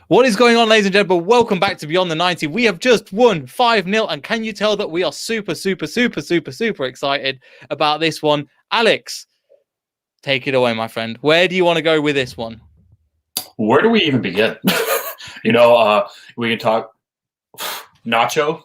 What is going on, ladies and gentlemen? Welcome back to Beyond the 90. We have just won 5-0, and can you tell that we are super excited about this one? Alex, take it away, my friend. Where do you want to go with this one? Where do we even begin? We can talk Nacho.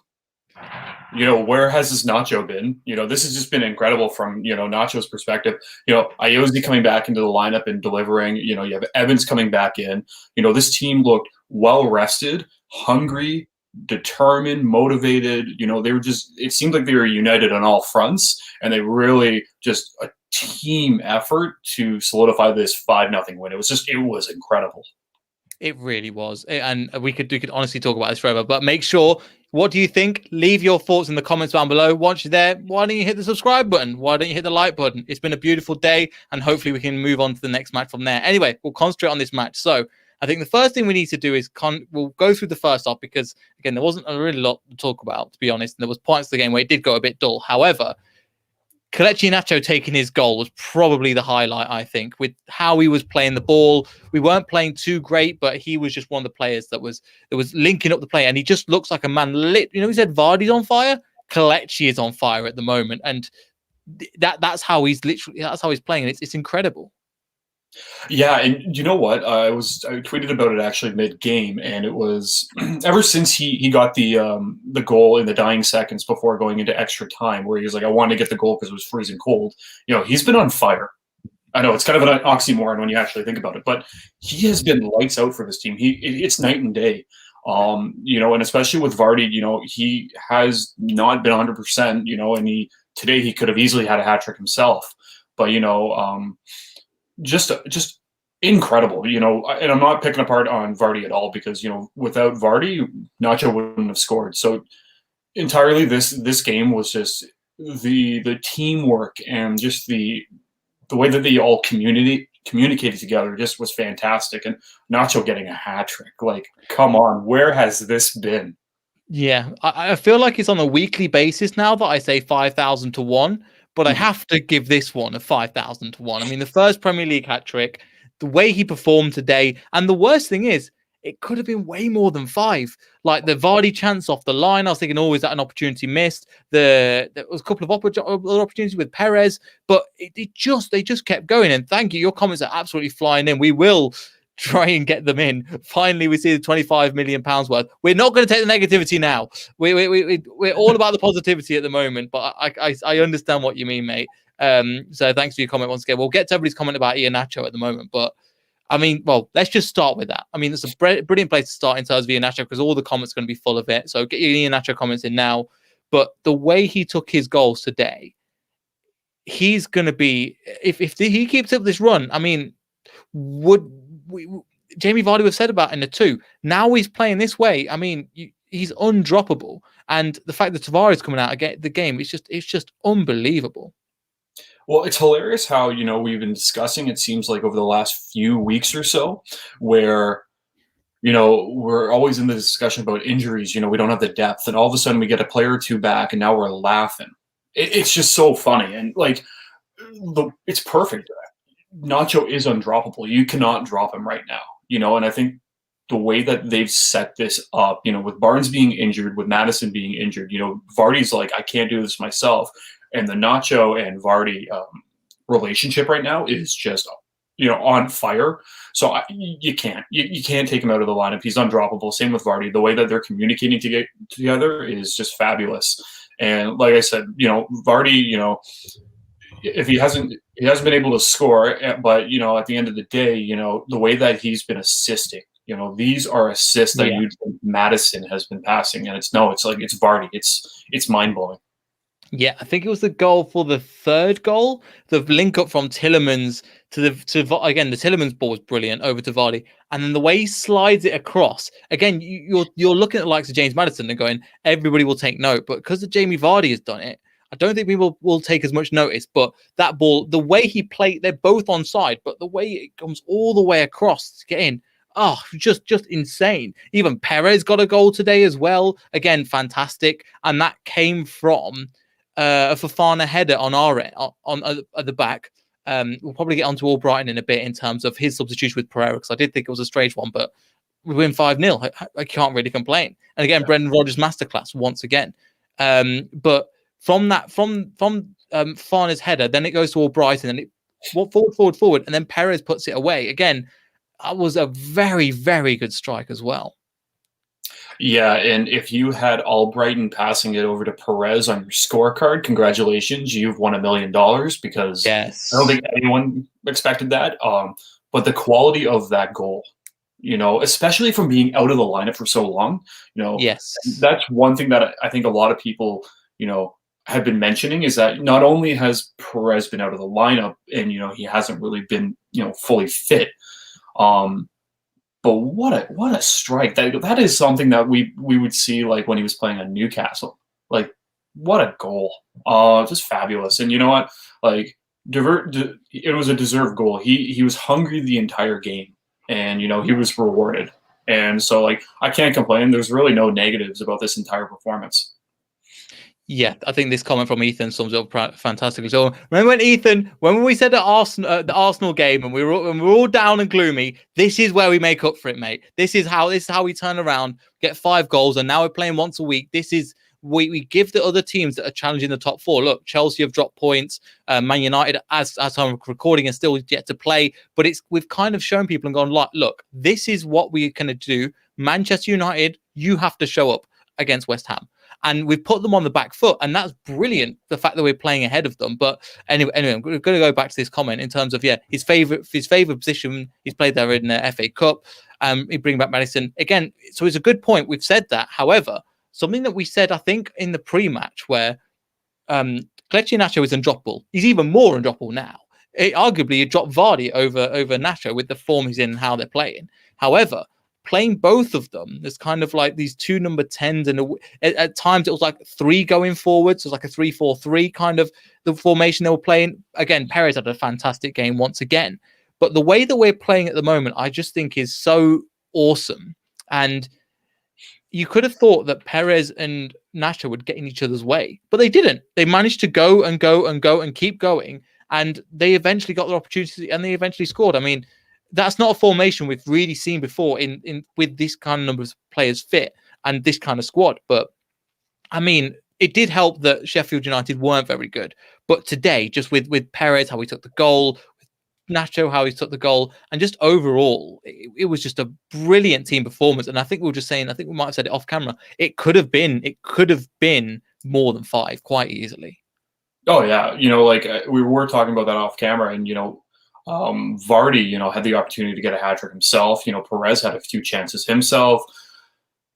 Where has this Nacho been? This has just been incredible from, Nacho's perspective. Ayoze coming back into the lineup and delivering. You have Evans coming back in. This team looked well-rested, hungry, determined, motivated. It seemed like they were united on all fronts, and they really just a team effort to solidify this 5-0 win. It was incredible. It really was. And we could honestly talk about this forever, but make sure, what do you think? Leave your thoughts in the comments down below. Once you're there, why don't you hit the subscribe button? Why don't you hit the like button? It's been a beautiful day, and hopefully we can move on to the next match from there. Anyway, we'll concentrate on this match. So I think the first thing we need to do is we'll go through the first half, because again, there wasn't a really lot to talk about, to be honest. And there was points of the game where it did go a bit dull. However, Kelechi Iheanacho taking his goal was probably the highlight, I think, with how he was playing the ball. We weren't playing too great, but he was just one of the players that was linking up the play, and he just looks like a man lit. He said Vardy's on fire. Kelechi is on fire at the moment, and that's how he's playing, and it's incredible. Yeah, and you know what? I tweeted about it actually mid-game, and it was ever since he got the goal in the dying seconds before going into extra time, where he was like, I wanted to get the goal because it was freezing cold. He's been on fire. I know it's kind of an oxymoron when you actually think about it, but he has been lights out for this team. It's night and day. And especially with Vardy, he has not been 100%, and today he could have easily had a hat trick himself. But just incredible, and I'm not picking apart on Vardy at all, because without Vardy, Nacho wouldn't have scored. So entirely, this game was just the teamwork and just the way that they all communicated together just was fantastic. And Nacho getting a hat trick, like, come on, where has this been? Yeah, I feel like it's on a weekly basis now that I say 5,000 to 1. But I have to give this one a 5,000 to 1. I mean, the first Premier League hat trick, the way he performed today, and the worst thing is, it could have been way more than 5. Like the Vardy chance off the line, I was thinking, is that an opportunity missed? There was a couple of other opportunities with Perez, but they just kept going. And thank you, your comments are absolutely flying in. We will try and get them in. Finally, we see the £25 million worth. We're not going to take the negativity now. We're all about the positivity at the moment, but I understand what you mean, mate. So thanks for your comment once again. We'll get to everybody's comment about Iheanacho at the moment, but I mean, let's just start with that. I mean, it's a brilliant place to start in terms of Iheanacho, because all the comments are going to be full of it. So get your Iheanacho comments in now. But the way he took his goals today, he's going to be, if he keeps up this run, I mean, Jamie Vardy was said about in the 2. Now he's playing this way. I mean, he's undroppable, and the fact that Tavares coming out again the game, it's just unbelievable. Well, it's hilarious how we've been discussing. It seems like over the last few weeks or so, where we're always in the discussion about injuries. We don't have the depth, and all of a sudden we get a player or two back, and now we're laughing. It's just so funny, and it's perfect. Nacho is undroppable. You cannot drop him right now, and I think the way that they've set this up, with Barnes being injured, with Maddison being injured, Vardy's like, I can't do this myself. And the Nacho and Vardy relationship right now is just, on fire. So you can't take him out of the lineup. He's undroppable. Same with Vardy. The way that they're communicating together is just fabulous. And like I said, Vardy, if he hasn't been able to score, but at the end of the day, the way that he's been assisting, these are assists that you think Maddison has been passing, and it's Vardy. It's mind blowing. Yeah, I think it was the goal for the third goal, the link up from Tielemans again. The Tielemans ball was brilliant over to Vardy, and then the way he slides it across. Again, you're looking at the likes of James Maddison and going, everybody will take note, but because Jamie Vardy has done it, I don't think people will take as much notice. But that ball, the way he played, they're both onside, but the way it comes all the way across to get in, just insane. Even Perez got a goal today as well. Again, fantastic, and that came from a Fofana header on our end, at the back. We'll probably get onto Albrighton in a bit in terms of his substitution with Pereira, because I did think it was a strange one, but we win 5-0. I can't really complain. And again, Brendan Rodgers masterclass once again. But from Farner's header, then it goes to Albrighton, and it forward, and then Perez puts it away. Again, that was a very, very good strike as well. Yeah, and if you had Albrighton passing it over to Perez on your scorecard, congratulations, you've won $1 million, because Yes. I don't think anyone expected that. But the quality of that goal, especially from being out of the lineup for so long, yes, that's one thing that I think a lot of people, have been mentioning, is that not only has Perez been out of the lineup and, he hasn't really been, fully fit, but what a strike. That is something that we would see like when he was playing on Newcastle. Like, what a goal. Just fabulous. And you know what? Like, it was a deserved goal. He was hungry the entire game, and he was rewarded. And so, like, I can't complain. There's really no negatives about this entire performance. Yeah, I think this comment from Ethan sums it up fantastically. So remember when we said the Arsenal game, and we were all down and gloomy, this is where we make up for it, mate. This is how we turn around, get 5 goals, and now we're playing once a week. This is we give the other teams that are challenging the top 4. Look, Chelsea have dropped points. Man United, as I'm recording, are still yet to play. But we've kind of shown people and gone, look, this is what we're going to do. Manchester United, you have to show up against West Ham. And we've put them on the back foot, and that's brilliant, the fact that we're playing ahead of them. But anyway, I'm going to go back to this comment in terms of, his favorite position. He's played there in the FA Cup. He bring back Madison again. So it's a good point. We've said that. However, something that we said, I think, in the pre-match, where Kelechi Iheanacho is undroppable. He's even more undroppable now. Arguably, you drop Vardy over Nacho with the form he's in and how they're playing. However, playing both of them, there's kind of like these 2 number 10s, and at times it was like 3 going forward, so it was like a 3-4-3 kind of the formation they were playing. Again, Perez had a fantastic game once again, but the way that we're playing at the moment, I just think is so awesome. And you could have thought that Perez and Nacho would get in each other's way, but they didn't. They managed to go and keep going, and they eventually got their opportunity, and they eventually scored. I mean, that's not a formation we've really seen before in with this kind of number of players fit and this kind of squad. But I mean, it did help that Sheffield United weren't very good. But today, just with Perez, how he took the goal, with Nacho, how he took the goal, and just overall, it was just a brilliant team performance. And I think we were just saying, I think we might have said it off camera, it could have been more than 5 quite easily. Oh yeah, we were talking about that off camera, and Vardy, had the opportunity to get a hat trick himself. Perez had a few chances himself.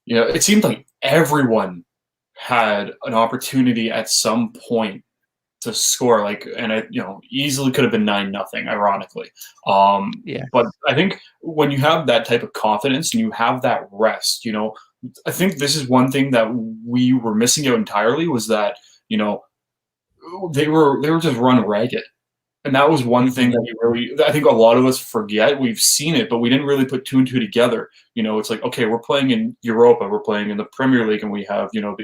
It seemed like everyone had an opportunity at some point to score. And it, easily could have been 9-0, ironically. But I think when you have that type of confidence and you have that rest, I think this is one thing that we were missing out entirely, was that they were just run ragged. And that was one thing that I think a lot of us forget. We've seen it, but we didn't really put 2 and 2 together. It's like, okay, we're playing in Europa, we're playing in the Premier League, and we have, and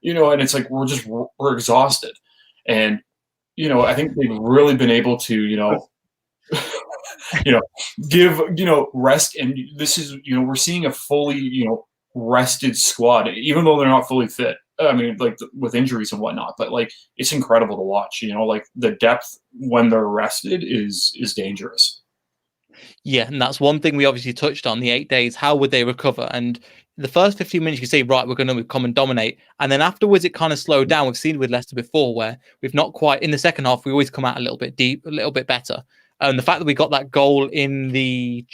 it's like we're exhausted. And, I think they've really been able to, give, rest. And this is, we're seeing a fully, rested squad, even though they're not fully fit. I mean, like with injuries and whatnot, but like it's incredible to watch. Like the depth when they're rested is dangerous. Yeah, and that's one thing we obviously touched on, the 8 days. How would they recover? And the first 15 minutes, you say, right, we're going to come and dominate. And then afterwards, it kind of slowed down. We've seen it with Leicester before, where we've not quite, in the second half, we always come out a little bit deep, a little bit better. And the fact that we got that goal in the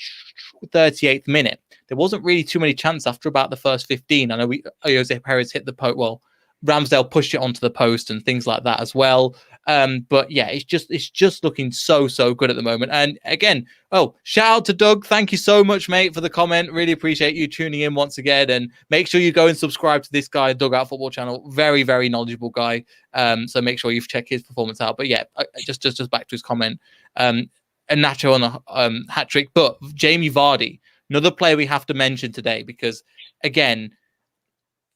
38th minute, there wasn't really too many chances after about the first 15. I know Jose Perez hit the post. Well, Ramsdale pushed it onto the post and things like that as well. But yeah, it's just looking so good at the moment. And again, shout out to Doug. Thank you so much, mate, for the comment. Really appreciate you tuning in once again. And make sure you go and subscribe to this guy, Dugout Football Channel. Very, very knowledgeable guy. So make sure you've checked his performance out. But yeah, just back to his comment. And Nacho on a hat trick, but Jamie Vardy, another player we have to mention today, because again,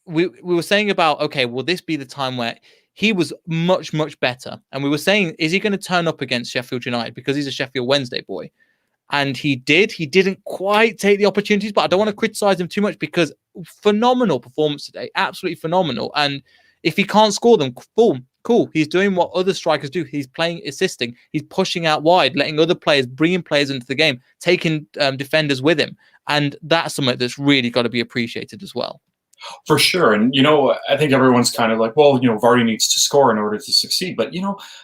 we were saying about, okay, will this be the time where he was much better? And we were saying, is he going to turn up against Sheffield United because he's a Sheffield Wednesday boy? and he did. He didn't quite take the opportunities, but I don't want to criticize him too much because phenomenal performance today, absolutely phenomenal. And if he can't score them, boom, cool. He's doing what other strikers do. He's playing, assisting. He's pushing out wide, letting other players, bringing players into the game, taking defenders with him. And that's something that's really got to be appreciated as well. For sure. And, I think everyone's kind of like, well, Vardy needs to score in order to succeed. But,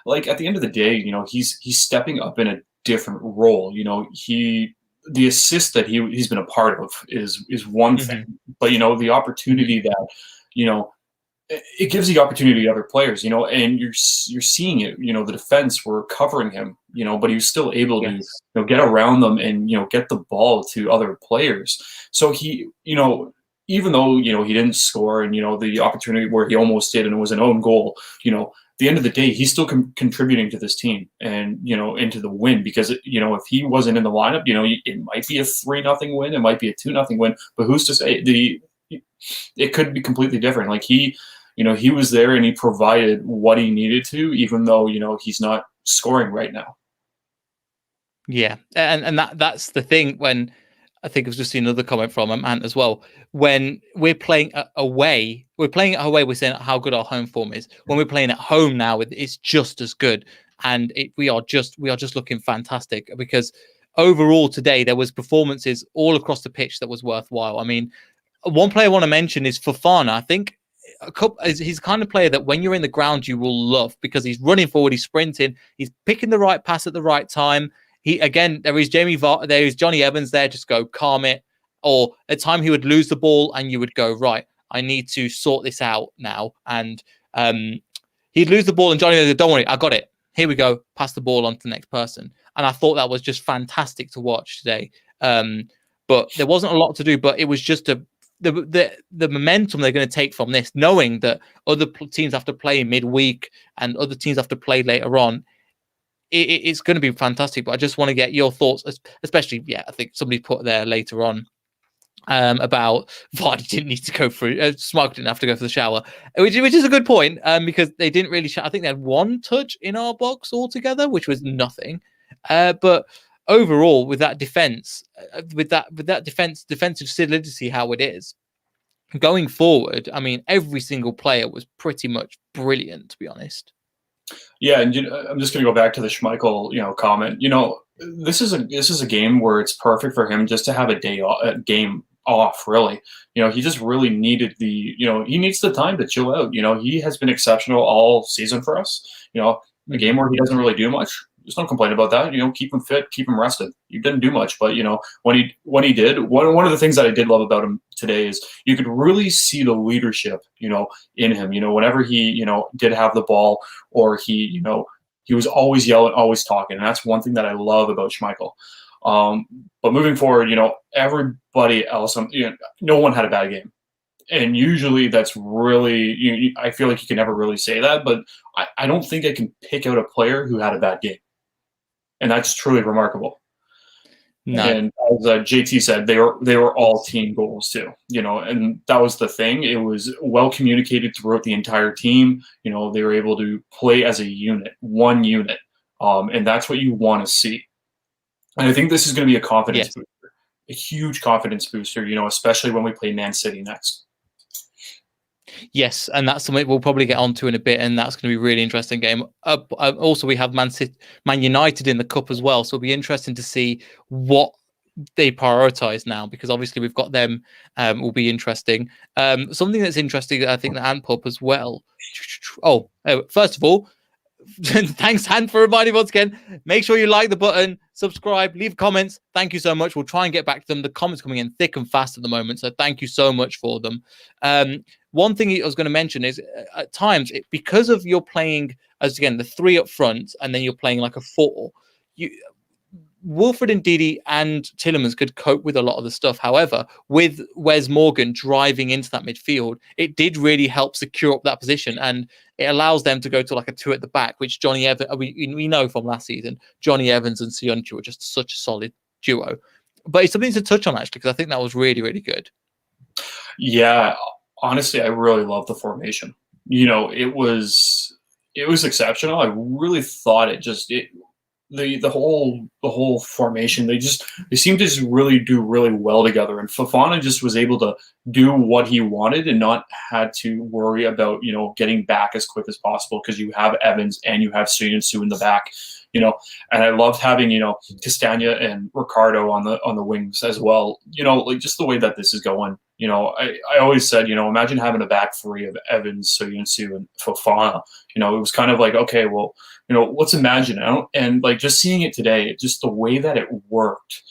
like at the end of the day, he's stepping up in a different role. The assist that he's been a part of is one thing. But, the opportunity that, it gives the opportunity to other players, and you're seeing it, the defense were covering him, but he was still able to, get around them and, get the ball to other players. So he, even though, he didn't score and, the opportunity where he almost did and it was an own goal, at the end of the day, he's still contributing to this team and, into the win because, if he wasn't in the lineup, it might be a 3-0 win. It might be a 2-0 win, but who's to say it could be completely different. Like he was there and he provided what he needed to, even though, he's not scoring right now. Yeah. And that's the thing when I think I've just seen another comment from Ant as well. When we're playing away, we're saying how good our home form is. When we're playing at home now, it's just as good. And we are just looking fantastic because overall today there was performances all across the pitch that was worthwhile. I mean, one player I want to mention is Fofana. I think he's the kind of player that when you're in the ground you will love because he's running forward, he's sprinting, he's picking the right pass at the right time. There is Johnny Evans there, just go calm it. Or at time he would lose the ball and you would go, right, I need to sort this out now. And he'd lose the ball and Johnny Evans would, don't worry, I got it. Here we go, pass the ball on to the next person. And I thought that was just fantastic to watch today. But there wasn't a lot to do, but it was just the momentum they're going to take from this, knowing that other teams have to play midweek and other teams have to play later on. It's going to be fantastic, but I just want to get your thoughts, especially, I think somebody put there later on about Vardy didn't need to go through, Smart didn't have to go for the shower, which is a good point because they didn't really, I think they had one touch in our box altogether, which was nothing. But overall, with that defense, defensive solidity, how it is going forward, I mean, every single player was pretty much brilliant, to be honest. Yeah, and I'm just going to go back to the Schmeichel, comment. This is a game where it's perfect for him just to have a game off. Really, he just really needed he needs the time to chill out. He has been exceptional all season for us. A game where he doesn't really do much. Just don't complain about that. Keep him fit, keep him rested. He didn't do much, but when he did, one of the things that I did love about him today is you could really see the leadership, in him. Whenever he, did have the ball, or he was always yelling, always talking, and that's one thing that I love about Schmeichel. But moving forward, everybody else, no one had a bad game. And usually that's really, I feel like you can never really say that, but I don't think I can pick out a player who had a bad game. And that's truly remarkable. No. And as JT said, they were all team goals too, and that was the thing. It was well communicated throughout the entire team. They were able to play as a unit, one unit. And that's what you want to see. And I think this is going to be a confidence booster, a huge confidence booster, especially when we play Man City next. Yes, and that's something we'll probably get onto in a bit, and that's going to be a really interesting game. Also, we have Man United in the cup as well, so it'll be interesting to see what they prioritize now, because obviously we've got them. Will be interesting. Something that's interesting, I think, the Ant Pup as well. First of all, thanks, Han, for reminding once again. Make sure you like the button, subscribe, leave comments. Thank you so much. We'll try and get back to them. The comments coming in thick and fast at the moment, so thank you so much for them. One thing I was going to mention is at times, because of you're playing as again the 3 up front, and then you're playing like a 4. Wilfred and Ndidi and Tielemans could cope with a lot of the stuff. However, with Wes Morgan driving into that midfield, it did really help secure up that position, and it allows them to go to like a 2 at the back, which Johnny Evans, we know from last season, Johnny Evans and Sionchu are just such a solid duo. But it's something to touch on, actually, because I think that was really, really good. Yeah, honestly, I really love the formation. It was exceptional. I really thought it the whole formation, they seem to just really do really well together. And Fofana just was able to do what he wanted and not had to worry about getting back as quick as possible, because you have Evans and you have Sue in the back. And I loved having Castagna and Ricardo on the wings as well. Like just the way that this is going. I always said, imagine having a back three of Evans, Sue and Fofana. It was kind of like, okay, well, let's imagine it. And like just seeing it today, just the way that it worked,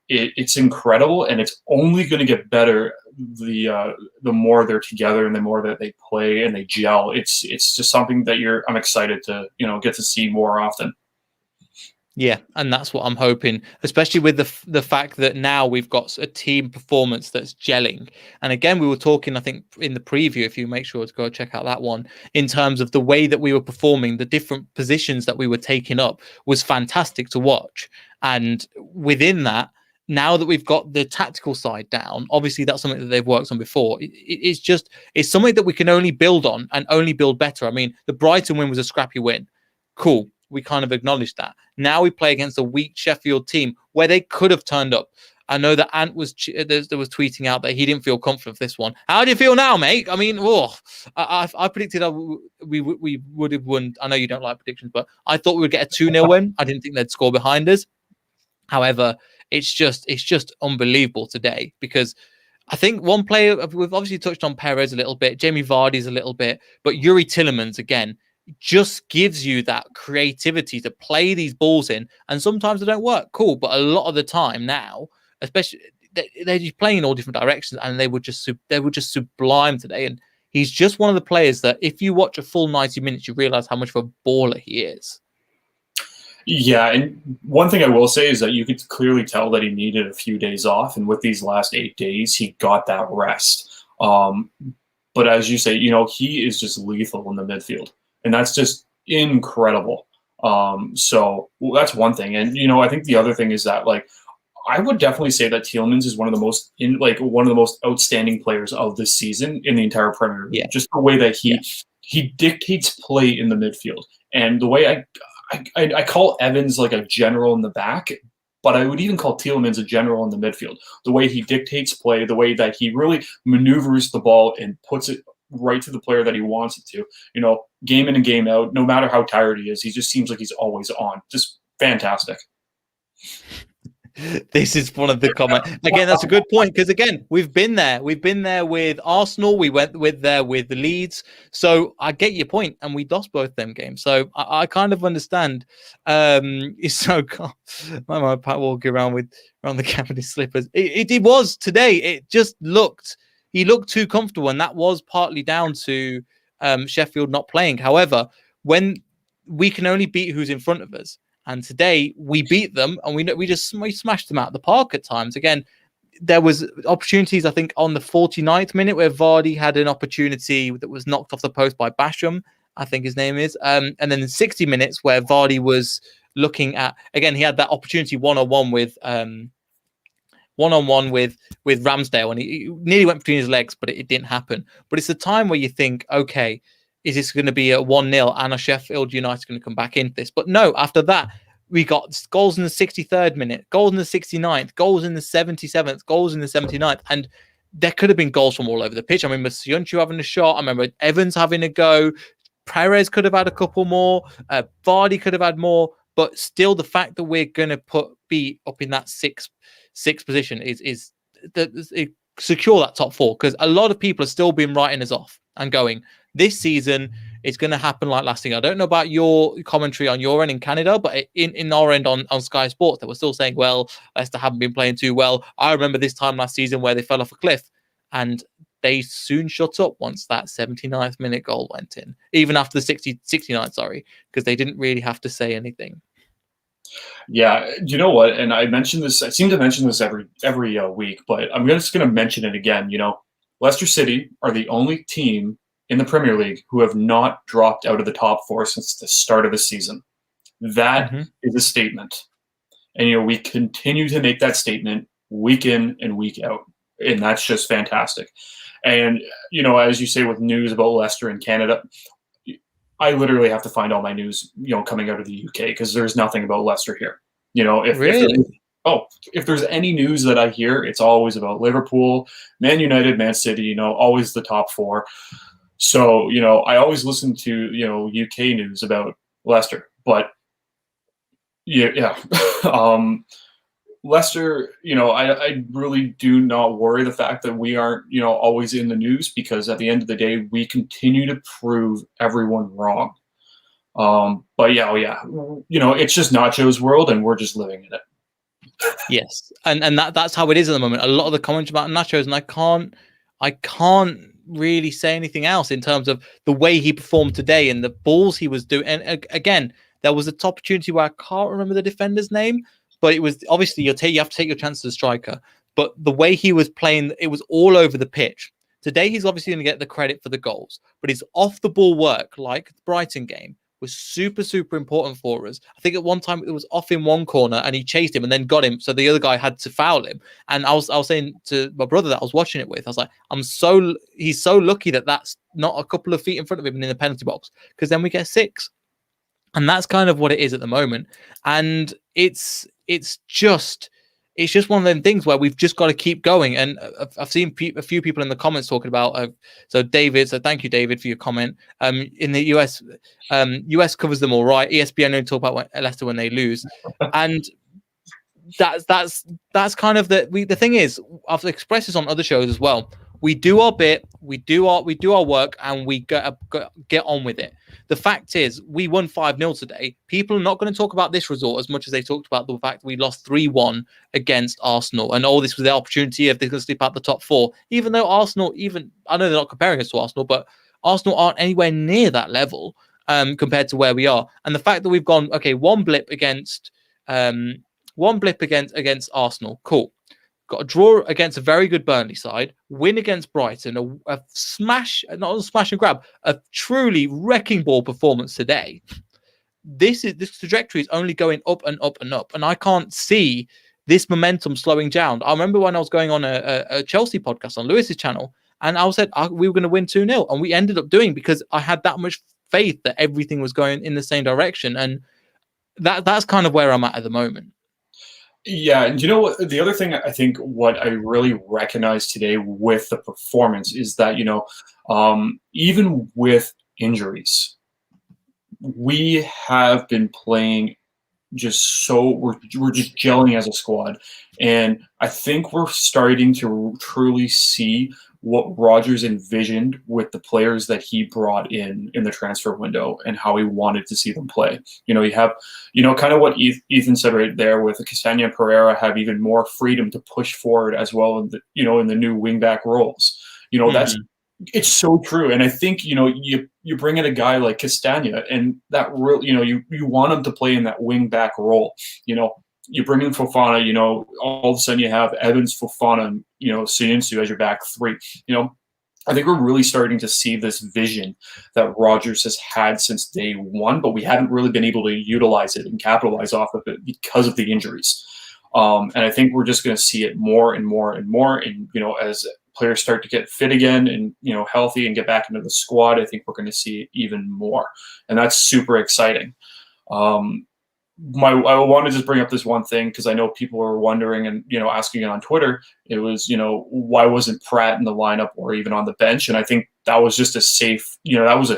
it's incredible, and it's only going to get better the more they're together and the more that they play and they gel. It's just something that I'm excited to get to see more often. Yeah, and that's what I'm hoping, especially with the fact that now we've got a team performance that's gelling. And again, we were talking, I think, in the preview, if you make sure to go check out that one, in terms of the way that we were performing, the different positions that we were taking up was fantastic to watch. And within that, now that we've got the tactical side down, obviously that's something that they've worked on before. It's something that we can only build on and only build better. I mean, the Brighton win was a scrappy win. Cool. We kind of acknowledged that. Now we play against a weak Sheffield team where they could have turned up. I know that Ant was tweeting out that he didn't feel confident for this one. How do you feel now, mate? I mean, I predicted we would have won. I know you don't like predictions, but I thought we would get a 2-0 win. I didn't think they'd score behind us. However, it's just unbelievable today, because I think one player, we've obviously touched on Perez a little bit, Jamie Vardy's a little bit, but Yuri Tillemans, again, just gives you that creativity to play these balls in, and sometimes they don't work. Cool, but a lot of the time now, especially, they're just playing in all different directions, and they were just sublime today. And he's just one of the players that, if you watch a full 90 minutes, you realize how much of a baller he is. Yeah, and one thing I will say is that you could clearly tell that he needed a few days off, and with these last 8 days, he got that rest. But as you say, he is just lethal in the midfield, and that's just incredible. So that's one thing, and I think the other thing is that, like, I would definitely say that Tielemans is one of the most outstanding players of this season in the entire Premier League. Yeah. Just the way that he dictates play in the midfield, and the way I call Evans like a general in the back, but I would even call Tielemans a general in the midfield. The way he dictates play, the way that he really maneuvers the ball and puts it right to the player that he wants it to. Game in and game out, no matter how tired he is, he just seems like he's always on. Just fantastic. This is one of the comments. Again, that's a good point, because again, we've been there. We've been there with Arsenal. We went there with the Leeds. So I get your point, and we lost both them games. So I kind of understand. It's so my Pat walking around the camp in his slippers. It was today. It just he looked too comfortable, and that was partly down to Sheffield not playing. However, when we can only beat who's in front of us. And today we beat them, and we smashed them out of the park at times. Again, there was opportunities, I think, on the 49th minute where Vardy had an opportunity that was knocked off the post by Basham, I think his name is. And then in 60 minutes where Vardy was looking at, again, he had that opportunity one-on-one with Ramsdale, and he nearly went between his legs, but it didn't happen. But it's a time where you think, okay, is this going to be a 1-0 and a Sheffield United going to come back into this? But no, after that, we got goals in the 63rd minute, goals in the 69th, goals in the 77th, goals in the 79th. And there could have been goals from all over the pitch. I remember Sionchu having a shot. I remember Evans having a go. Perez could have had a couple more. Vardy could have had more. But still, the fact that we're going to be up in that sixth position is secure that top four, because a lot of people have still been writing us off and going, this season it's going to happen like last year. I don't know about your commentary on your end in Canada, but in our end on Sky Sports, they were still saying, well, Leicester haven't been playing too well. I remember this time last season where they fell off a cliff, and they soon shut up once that 79th minute goal went in, even after the 69th, sorry, because they didn't really have to say anything. Yeah, you know what? And I mentioned this. I seem to mention this every week, but I'm just going to mention it again. Leicester City are the only team in the Premier League who have not dropped out of the top four since the start of the season. That is a statement. And, we continue to make that statement week in and week out. And that's just fantastic. And, as you say, with news about Leicester in Canada, I literally have to find all my news, coming out of the UK because there's nothing about Leicester here. Really? If there's any news that I hear, it's always about Liverpool, Man United, Man City. Always the top four. So I always listen to UK news about Leicester, but yeah. Leicester, I really do not worry the fact that we aren't, always in the news because at the end of the day, we continue to prove everyone wrong. But yeah, it's just Nacho's world and we're just living in it. Yes, and that's how it is at the moment. A lot of the comments about Nachos, and I can't really say anything else in terms of the way he performed today and the balls he was doing. And again, there was a top opportunity where I can't remember the defender's name, but it was obviously you have to take your chance as a striker. But the way he was playing, it was all over the pitch. Today, he's obviously going to get the credit for the goals, but his off the ball work, like the Brighton game, was super, super important for us. I think at one time it was off in one corner and he chased him and then got him. So the other guy had to foul him. And I was saying to my brother that I was watching it with, I was like, he's so lucky that that's not a couple of feet in front of him in the penalty box because then we get 6. And that's kind of what it is at the moment. And it's just one of them things where we've just got to keep going. And I've seen a few people in the comments talking about, so thank you, David, for your comment. In the US, US covers them all right. ESPN only talk about Leicester when they lose. And that's kind of the thing is, I've expressed this on other shows as well. We do our bit, we do our work, and we get on with it. The fact is, we won 5-0 today. People are not going to talk about this result as much as they talked about the fact we lost 3-1 against Arsenal. And this was the opportunity if they're going to sleep out the top 4. Even though Arsenal, I know they're not comparing us to Arsenal, but Arsenal aren't anywhere near that level compared to where we are. And the fact that we've gone, one blip against Arsenal, cool. Got a draw against a very good Burnley side, win against Brighton, a smash, not a smash and grab, a truly wrecking ball performance today. This trajectory is only going up and up and up, and I can't see this momentum slowing down. I remember when I was going on a Chelsea podcast on Lewis's channel, and I said we were going to win 2-0, and we ended up doing because I had that much faith that everything was going in the same direction, and that's kind of where I'm at the moment. Yeah, and you know what? The other thing I think what I really recognize today with the performance is that even with injuries, we have been playing we're just gelling as a squad, and I think we're starting to truly see what Rodgers envisioned with the players that he brought in the transfer window and how he wanted to see them play. You have, kind of what Ethan said right there with Castagna and Pereira have even more freedom to push forward as well in the new wingback roles. It's so true. And I think, you bring in a guy like Castagna and that real, you want him to play in that wingback role. You bring in Fofana, all of a sudden you have Evans, Fofana, and, Seinsu as your back 3. I think we're really starting to see this vision that Rodgers has had since day one, but we haven't really been able to utilize it and capitalize off of it because of the injuries. And I think we're just going to see it more and more and more. And, as players start to get fit again and, healthy and get back into the squad, I think we're going to see it even more. And that's super exciting. I want to just bring up this one thing because I know people are wondering and asking it on Twitter. It was why wasn't Pratt in the lineup or even on the bench? And I think that was just a safe that was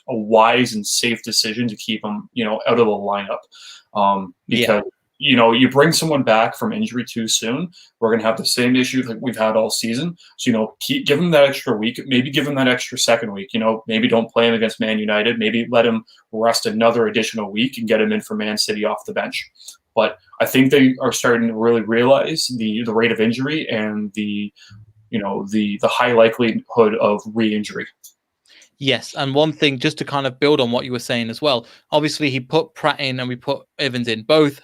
a wise and safe decision to keep him out of the lineup because you bring someone back from injury too soon, we're going to have the same issue that we've had all season. So, give him that extra week, maybe give him that extra second week, maybe don't play him against Man United, maybe let him rest another additional week and get him in for Man City off the bench. But I think they are starting to really realize the rate of injury and the high likelihood of re-injury. Yes, and one thing just to kind of build on what you were saying as well. Obviously, he put Pratt in and we put Evans in. Both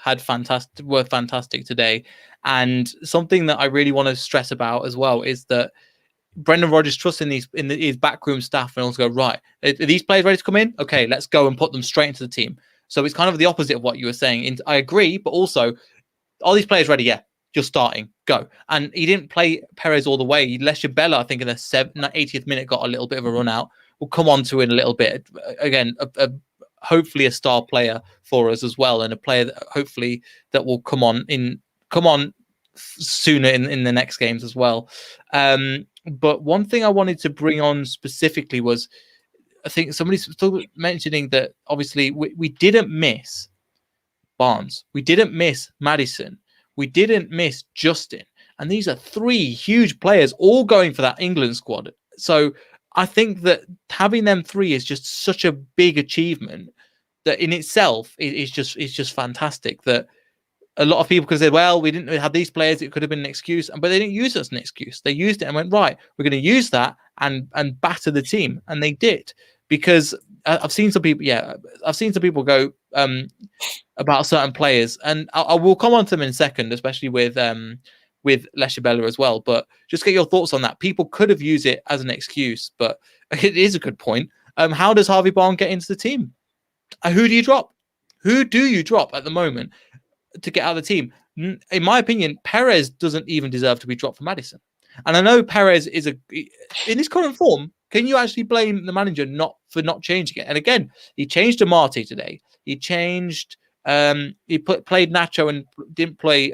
were fantastic today. And something that I really want to stress about as well is that Brendan Rodgers trusts in his backroom staff and also go, right, are these players ready to come in? Okay, let's go and put them straight into the team. So it's kind of the opposite of what you were saying. I agree, but also, are these players ready? Yeah. You're starting, go. And he didn't play Perez all the way. He Lesha Bella, I think, in the 80th minute got a little bit of a run out. we'll come on to in a little bit. Again, hopefully a star player for us as well, and a player that hopefully that will come on sooner in the next games as well. But one thing I wanted to bring on specifically was, I think somebody's still mentioning that obviously we didn't miss Barnes, we didn't miss Maddison, we didn't miss Justin, and these are three huge players all going for that England squad. So I think that having them three is just such a big achievement that in itself is just fantastic. That a lot of people could say, well, we didn't have these players, it could have been an excuse, but they didn't use it as an excuse. They used it and went, right, we're going to use that and batter the team, and they did. Because I've seen some people go about certain players, and I will come on to them in a second, especially with Leicester as well. But just get your thoughts on that. People could have used it as an excuse, but it is a good point. How does Harvey Barnes get into the team? Who do you drop? Who do you drop at the moment to get out of the team? In my opinion, Perez doesn't even deserve to be dropped for Maddison. And I know Perez is in his current form. Can you actually blame the manager for not changing it? And again, he changed Amate today. He changed. He played Nacho and didn't play.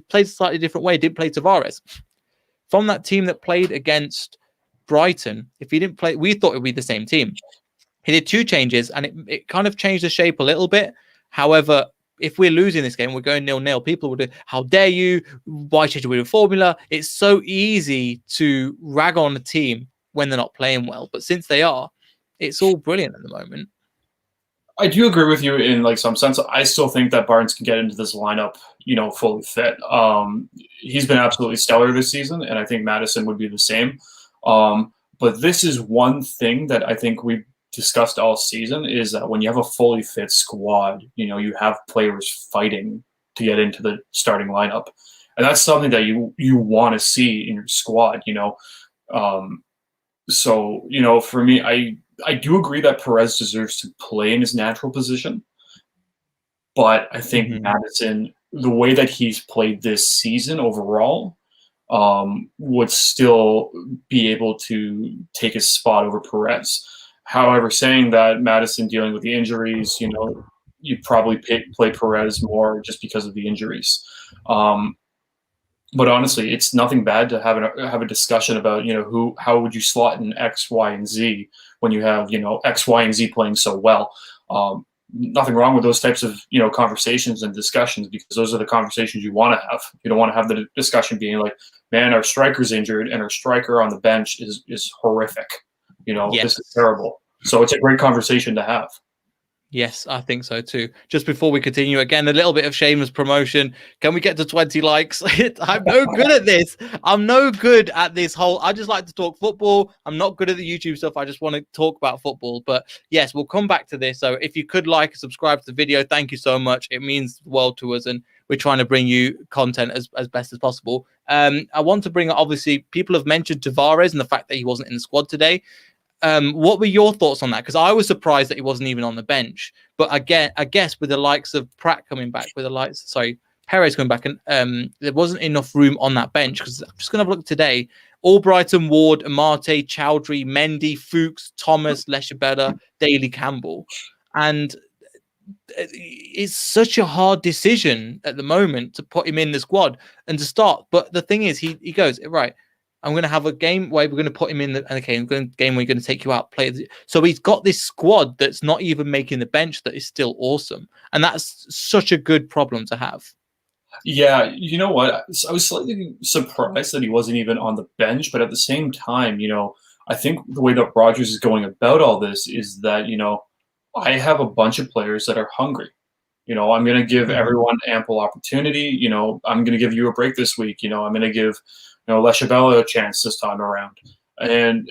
Played a slightly different way. Didn't play Tavares. From that team that played against Brighton, if he didn't play, we thought it would be the same team. He did two changes, and it kind of changed the shape a little bit. However, if we're losing this game, we're going 0-0. People would do, how dare you? Why change the formula? It's so easy to rag on a team when they're not playing well. But since they are, it's all brilliant at the moment. I do agree with you in like some sense. I still think that Barnes can get into this lineup, fully fit. He's been absolutely stellar this season, and I think Maddison would be the same. But this is one thing that I think we've discussed all season, is that when you have a fully fit squad, you have players fighting to get into the starting lineup, and that's something that you want to see in your squad. So for me, I do agree that Perez deserves to play in his natural position, but I think Maddison, the way that he's played this season overall, would still be able to take his spot over Perez. However, saying that, Maddison dealing with the injuries, you'd probably play Perez more just because of the injuries. But honestly, it's nothing bad to have a discussion about, how would you slot in X, Y, and Z when you have, X, Y, and Z playing so well. Nothing wrong with those types of, conversations and discussions, because those are the conversations you want to have. You don't want to have the discussion being like, man, our striker's injured and our striker on the bench is horrific. Yes. This is terrible. So it's a great conversation to have. Yes, I think so too. Just before we continue, again, a little bit of shameless promotion. Can we get to 20 likes? I'm no good at this. I'm no good at this whole. I just like to talk football. I'm not good at the YouTube stuff. I just want to talk about football. But yes, we'll come back to this. So if you could like and subscribe to the video, thank you so much. It means the world to us, and we're trying to bring you content as best as possible. I want to bring, obviously, people have mentioned Tavares and the fact that he wasn't in the squad today. What were your thoughts on that? Because I was surprised that he wasn't even on the bench. But again, I guess with the likes of Pratt coming back, Perez coming back, and there wasn't enough room on that bench. Because I'm just going to look today: Albrighton, Ward, Amate, Chowdhury, Mendy, Fuchs, Thomas, Leicester, Daly, Campbell, and it's such a hard decision at the moment to put him in the squad and to start. But the thing is, he goes, right, I'm going to have a game where we're going to put him in the game where you're going to take you out, play. So he's got this squad that's not even making the bench that is still awesome. And that's such a good problem to have. Yeah, you know what? I was slightly surprised that he wasn't even on the bench, but at the same time, I think the way that Rodgers is going about all this is that, I have a bunch of players that are hungry. I'm going to give everyone ample opportunity. I'm going to give you a break this week. I'm going to give, Leicester a chance this time around. And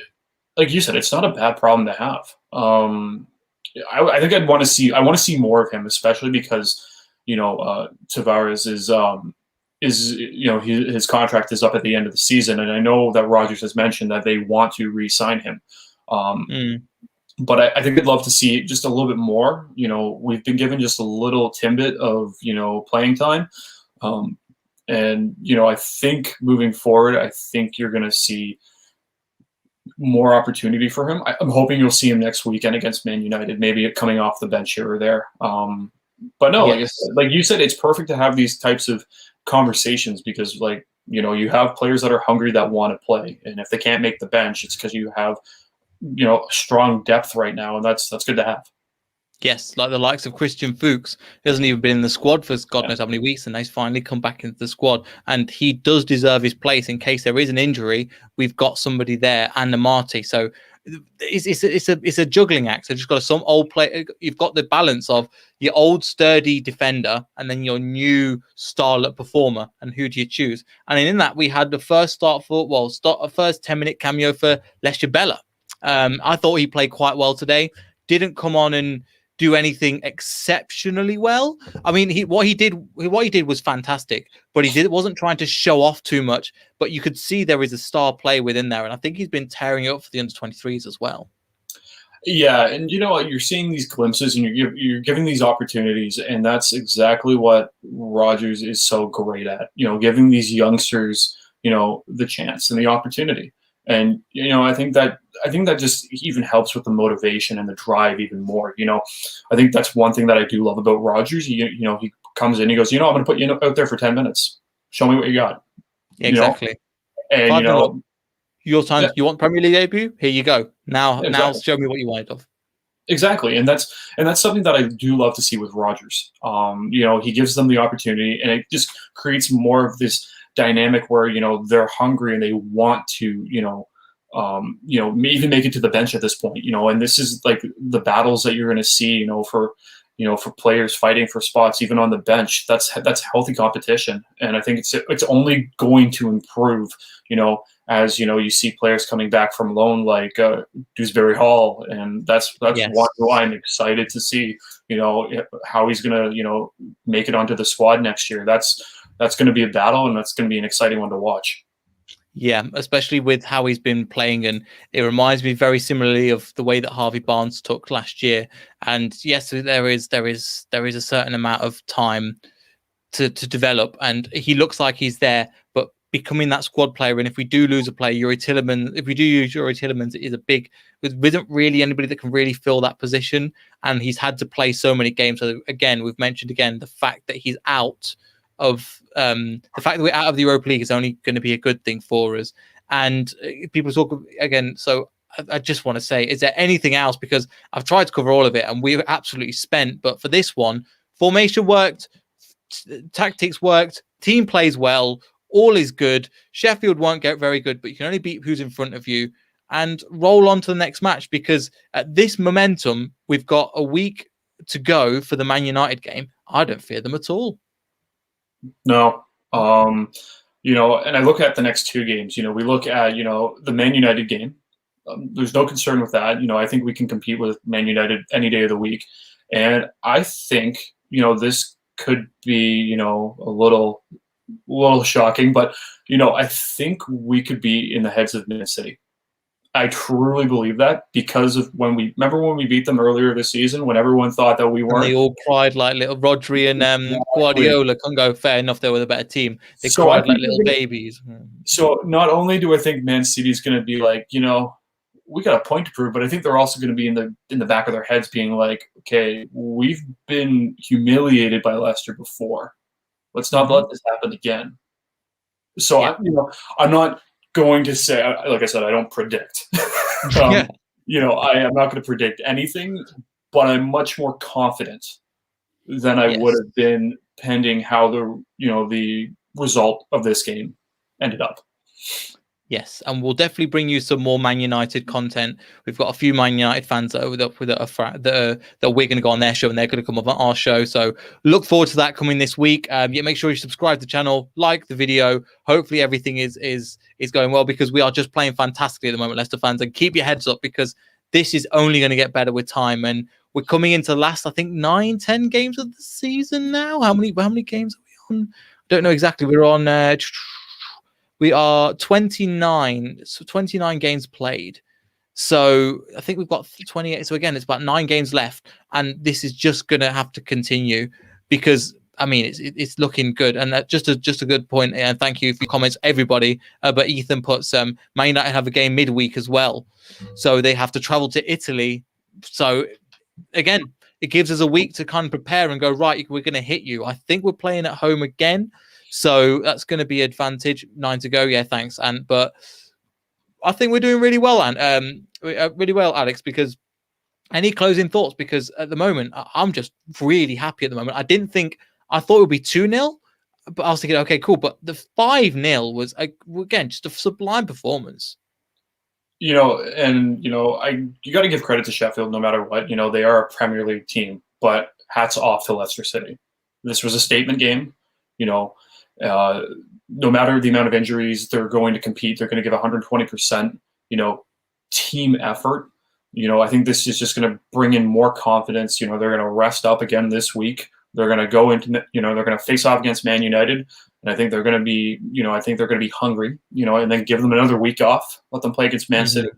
like you said, it's not a bad problem to have. I think I want to see more of him, especially because, Tavares is his contract is up at the end of the season. And I know that Rodgers has mentioned that they want to re-sign him. But I think I'd love to see just a little bit more. We've been given just a little tidbit of, playing time. And, I think moving forward, I think you're going to see more opportunity for him. I'm hoping you'll see him next weekend against Man United, maybe coming off the bench here or there. But no, Yes. like you said, it's perfect to have these types of conversations because, like, you have players that are hungry that want to play, and if they can't make the bench, it's because you have strong depth right now, and that's good to have. Yes, like the likes of Christian Fuchs, who hasn't even been in the squad for God Yeah. knows how many weeks, and he's finally come back into the squad. And he does deserve his place in case there is an injury. We've got somebody there, and Amati. So it's a juggling act. So just got some old play. You've got the balance of your old sturdy defender, and then your new starlet performer. And who do you choose? And in that, we had the first a first 10-minute cameo for Leicester Bella. I thought he played quite well today. Didn't come on and do anything exceptionally well. I mean, what he did was fantastic, but wasn't trying to show off too much. But you could see there is a star play within there, and I think he's been tearing it up for the under-23s as well. Yeah, and you know what? You're seeing these glimpses, and you're giving these opportunities, and that's exactly what Rogers is so great at. Giving these youngsters, the chance and the opportunity. And I think that just even helps with the motivation and the drive even more. I think that's one thing that I do love about Rogers. He comes in, he goes, I'm going to put you out there for 10 minutes. Show me what you got. Exactly. And your time. Yeah. You want Premier League debut? Here you go. Now show me what you wanted of. Exactly, and that's something that I do love to see with Rogers. He gives them the opportunity, and it just creates more of this dynamic where they're hungry and they want to even make it to the bench at this point. And this is like the battles that you're going to see. For players fighting for spots even on the bench. That's healthy competition, and I think it's only going to improve. As you see players coming back from loan like Dewsbury Hall, and that's Yes. one who I'm excited to see. How he's gonna make it onto the squad next year. That's going to be a battle, and that's going to be an exciting one to watch. Yeah, especially with how he's been playing, and it reminds me very similarly of the way that Harvey Barnes took last year. And yes, there is a certain amount of time to develop, and he looks like he's there, but becoming that squad player. And if we do lose a player, if we do use Yuri Tillemans, it is there isn't really anybody that can really fill that position, and he's had to play so many games. So again, we've mentioned the fact that he's out of the fact that we're out of the Europa League is only going to be a good thing for us. And people talk again. So I just want to say, is there anything else? Because I've tried to cover all of it, and we were absolutely spent. But for this one, formation worked, tactics worked, team plays well, all is good. Sheffield won't get very good, but you can only beat who's in front of you, and roll on to the next match. Because at this momentum, we've got a week to go for the Man United game. I don't fear them at all. No. And I look at the next two games. We look at, the Man United game. There's no concern with that. I think we can compete with Man United any day of the week. And I think, this could be, a little shocking, but, I think we could be in the heads of Man City. I truly believe that because of when we beat them earlier this season, when everyone thought that we weren't. And they all cried like little Rodri and Guardiola. Can't go, fair enough, they were the better team. They cried like little babies. So not only do I think Man City is going to be like, we got a point to prove, but I think they're also going to be in the back of their heads being like, okay, we've been humiliated by Leicester before. Let's not let this happen again. So I'm not going to say, like I said, I don't predict. I am not going to predict anything, but I'm much more confident than I would have been pending how the result of this game ended up. Yes, and we'll definitely bring you some more Man United content. We've got a few Man United fans that we're going to go on their show, and they're going to come up on our show. So look forward to that coming this week. Make sure you subscribe to the channel, like the video. Hopefully everything is going well, because we are just playing fantastically at the moment, Leicester fans. And keep your heads up, because this is only going to get better with time. And we're coming into the last, I think, 9-10 games of the season now. How many games are we on? I don't know exactly. We're on. We are 29 games played. So I think we've got 28. So again, it's about 9 games left. And this is just going to have to continue, because I mean, it's looking good, and just a good point. And thank you for your comments, everybody. But Ethan puts Man United have a game midweek as well, so they have to travel to Italy. So again, it gives us a week to kind of prepare and go, right, we're going to hit you. I think we're playing at home again, so that's going to be advantage. 9 to go. Yeah, thanks. But I think we're doing really well, and really well, Alex, because any closing thoughts? Because at the moment, I'm just really happy at the moment. I thought it would be 2-0, but I was thinking, okay, cool. But the 5-0 was, again, just a sublime performance. You know, and you got to give credit to Sheffield no matter what. You know, they are a Premier League team, but hats off to Leicester City. This was a statement game. You know, no matter the amount of injuries, they're going to compete. They're going to give 120%. You know, team effort. You know, I think this is just going to bring in more confidence. You know, they're going to rest up again this week. They're going to go into, they're going to face off against Man United. And I think they're going to be, be hungry, and then give them another week off, let them play against Man City.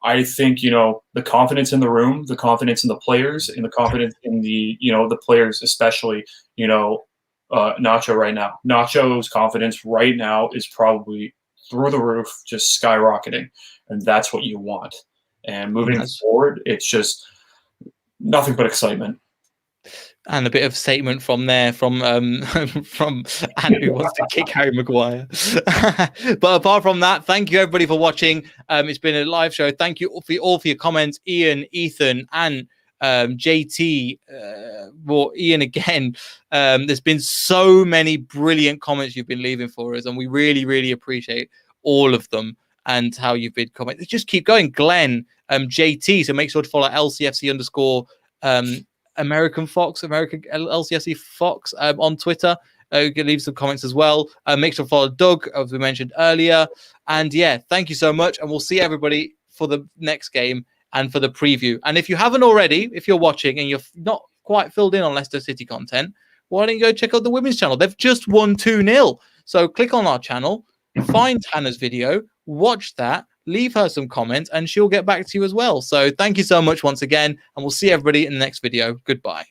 I think, the confidence in the room, the confidence in the players, and the confidence in the players, especially, Nacho right now. Nacho's confidence right now is probably through the roof, just skyrocketing. And that's what you want. And moving forward, it's just nothing but excitement. And a bit of statement from there from Ant, who wants to kick Harry Maguire. But apart from that, thank you everybody for watching. It's been a live show. Thank you all for your comments, Ian, Ethan, and JT. Ian again. There's been so many brilliant comments you've been leaving for us, and we really, really appreciate all of them and how you've been commenting. Just keep going, Glenn, JT. So make sure to follow LCFC_ American LCFC Fox on Twitter. You can leave some comments as well. Make sure to follow Doug, as we mentioned earlier. And yeah, thank you so much. And we'll see everybody for the next game and for the preview. And if you haven't already, if you're watching and you're not quite filled in on Leicester City content, why don't you go check out the women's channel? They've just won 2-0. So click on our channel, find Hannah's video, watch that, leave her some comments, and she'll get back to you as well. So thank you so much once again, and we'll see everybody in the next video. Goodbye.